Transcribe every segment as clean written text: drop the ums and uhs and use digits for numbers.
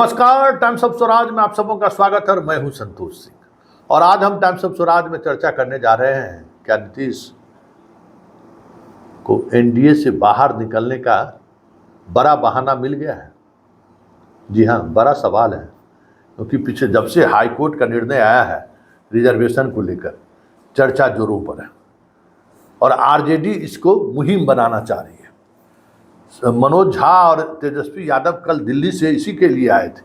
नमस्कार, times of Swaraj में आप सबों का स्वागत है और मैं हूं संतोष सिंह। और आज हम टाइम्स ऑफ स्वराज में चर्चा करने जा रहे हैं, क्या नीतीश को एनडीए से बाहर निकलने का बड़ा बहाना मिल गया है। जी हाँ, बड़ा सवाल है, क्योंकि पीछे जब से हाई कोर्ट का निर्णय आया है रिजर्वेशन को लेकर, चर्चा जोरों पर है और आरजेडी इसको मुहिम बनाना चाह रही है। मनोज झा और तेजस्वी यादव कल दिल्ली से इसी के लिए आए थे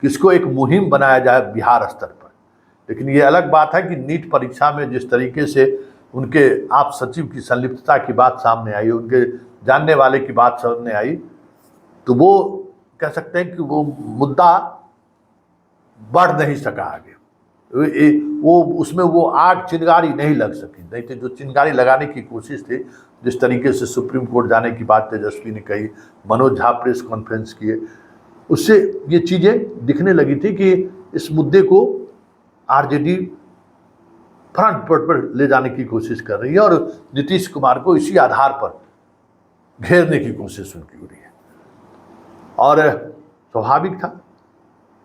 कि इसको एक मुहिम बनाया जाए बिहार स्तर पर। लेकिन ये अलग बात है कि नीट परीक्षा में जिस तरीके से उनके आप सचिव की संलिप्तता की बात सामने आई, उनके जानने वाले की बात सामने आई, तो वो कह सकते हैं कि वो मुद्दा बढ़ नहीं सका आगे। वो उसमें वो आग चिंगारी नहीं लग सकी। नहीं तो जो चिंगारी लगाने की कोशिश थी, जिस तरीके से सुप्रीम कोर्ट जाने की बात तेजस्वी ने कही, मनोज झा प्रेस कॉन्फ्रेंस किए, उससे ये चीज़ें दिखने लगी थी कि इस मुद्दे को आरजेडी फ्रंट पर ले जाने की कोशिश कर रही है और नीतीश कुमार को इसी आधार पर घेरने की कोशिश उनकी हो रही है। और स्वाभाविक था,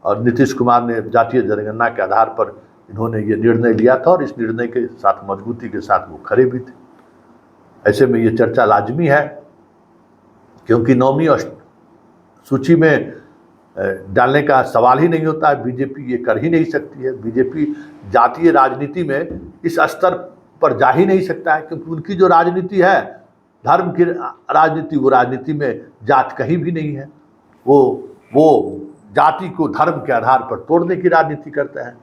और नीतीश कुमार ने जातीय जनगणना के आधार पर इन्होंने ये निर्णय लिया था और इस निर्णय के साथ मजबूती के साथ वो खड़े भी थे। ऐसे में ये चर्चा लाजमी है, क्योंकि 9वीं सूची में डालने का सवाल ही नहीं होता है। बीजेपी ये कर ही नहीं सकती है। बीजेपी जातीय राजनीति में इस स्तर पर जा ही नहीं सकता है, क्योंकि उनकी जो राजनीति है, धर्म की राजनीति, वो राजनीति में जात कहीं भी नहीं है। वो जाति को धर्म के आधार पर तोड़ने की राजनीति करते हैं।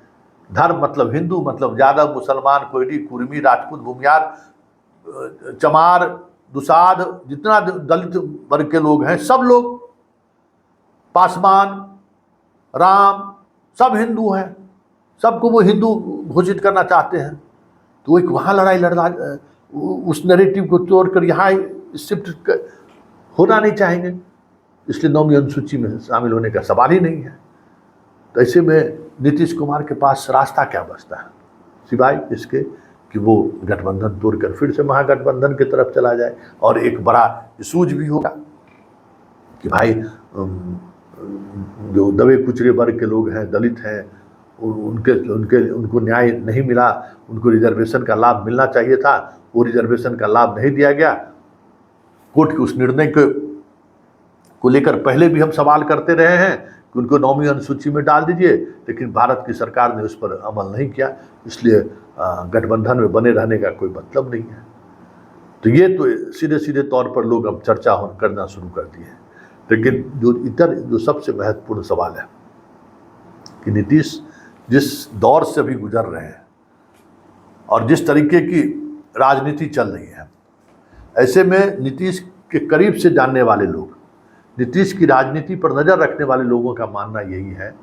धर्म मतलब हिंदू, मतलब यादव, मुसलमान, कोयली, कुर्मी, राजपूत, भूमियार, चमार, दुसाध, जितना दलित वर्ग के लोग हैं, सब लोग, पासवान, राम, सब हिंदू हैं। सबको वो हिंदू घोषित करना चाहते हैं। तो एक वहाँ लड़ाई लड़ना, उस नैरेटिव को तोड़कर यहाँ शिफ्ट होना नहीं चाहेंगे, इसलिए 9वीं अनुसूची में शामिल होने का सवाल ही नहीं है। तो ऐसे में नीतीश कुमार के पास रास्ता क्या बचता है, सिवाय इसके कि वो गठबंधन तोड़कर फिर से महागठबंधन की तरफ चला जाए। और एक बड़ा सूझ भी होगा कि भाई जो दबे कुचले वर्ग के लोग हैं, दलित हैं, उनको न्याय नहीं मिला, उनको रिजर्वेशन का लाभ मिलना चाहिए था, वो रिजर्वेशन का लाभ नहीं दिया गया। कोर्ट के उस निर्णय को लेकर पहले भी हम सवाल करते रहे हैं कि उनको 9वीं अनुसूची में डाल दीजिए, लेकिन भारत की सरकार ने उस पर अमल नहीं किया। इसलिए गठबंधन में बने रहने का कोई मतलब नहीं है। तो ये तो सीधे सीधे तौर पर लोग अब चर्चा करना शुरू कर दिए हैं। लेकिन जो सबसे महत्वपूर्ण सवाल है कि नीतीश जिस दौर से भी गुजर रहे हैं और जिस तरीके की राजनीति चल रही है, ऐसे में नीतीश के करीब से जानने वाले लोग, नीतीश की राजनीति पर नज़र रखने वाले लोगों का मानना यही है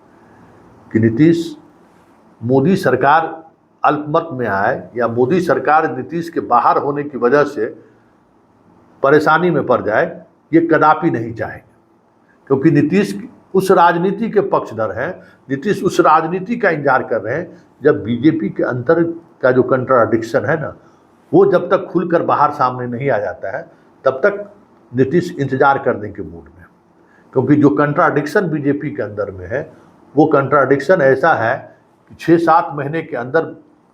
कि नीतीश, मोदी सरकार अल्पमत में आए या मोदी सरकार नीतीश के बाहर होने की वजह से परेशानी में पड़ जाए, ये कदापि नहीं चाहेंगे। क्योंकि नीतीश उस राजनीति के पक्षधर हैं, नीतीश उस राजनीति का इंतजार कर रहे हैं जब बीजेपी के अंतर का जो कंट्राडिक्शन है ना, वो जब तक खुलकर बाहर सामने नहीं आ जाता है, तब तक नीतीश इंतजार करने के मूड में। क्योंकि जो कंट्राडिक्शन बीजेपी के अंदर में है, वो कंट्राडिक्शन ऐसा है कि 6-7 महीने के अंदर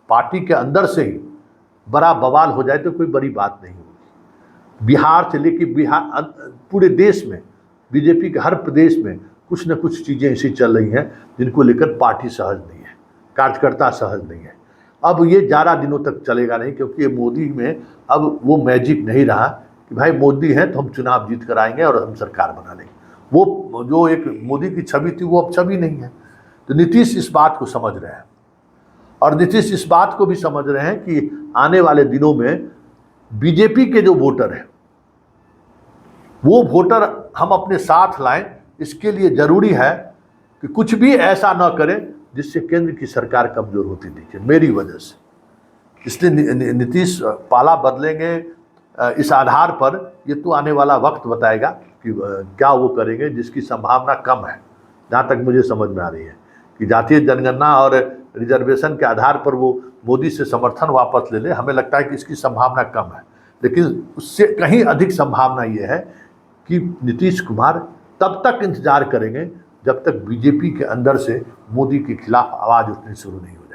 पार्टी के अंदर से ही बड़ा बवाल हो जाए तो कोई बड़ी बात नहीं होगी। बिहार से लेकर पूरे देश में, बीजेपी के हर प्रदेश में कुछ न कुछ चीज़ें ऐसी चल रही हैं जिनको लेकर पार्टी सहज नहीं है, कार्यकर्ता सहज नहीं है। अब ये ज़्यादा दिनों तक चलेगा नहीं, क्योंकि ये मोदी में अब वो मैजिक नहीं रहा कि भाई मोदी हैं तो हम चुनाव जीत कर आएंगे और हम सरकार बना लेंगे। वो जो एक मोदी की छवि थी, वो अब छवि नहीं है। तो नीतीश इस बात को समझ रहे हैं, और नीतीश इस बात को भी समझ रहे हैं कि आने वाले दिनों में बीजेपी के जो वोटर हैं, वो वोटर हम अपने साथ लाएं। इसके लिए ज़रूरी है कि कुछ भी ऐसा न करें जिससे केंद्र की सरकार कमज़ोर होती दिखे मेरी वजह से। इसलिए नीतीश पाला बदलेंगे इस आधार पर, ये तो आने वाला वक्त बताएगा कि क्या वो करेंगे, जिसकी संभावना कम है। जहाँ तक मुझे समझ में आ रही है कि जातीय जनगणना और रिजर्वेशन के आधार पर वो मोदी से समर्थन वापस ले ले, हमें लगता है कि इसकी संभावना कम है। लेकिन उससे कहीं अधिक संभावना ये है कि नीतीश कुमार तब तक इंतजार करेंगे जब तक बीजेपी के अंदर से मोदी के खिलाफ आवाज़ उठनी शुरू नहीं हुई।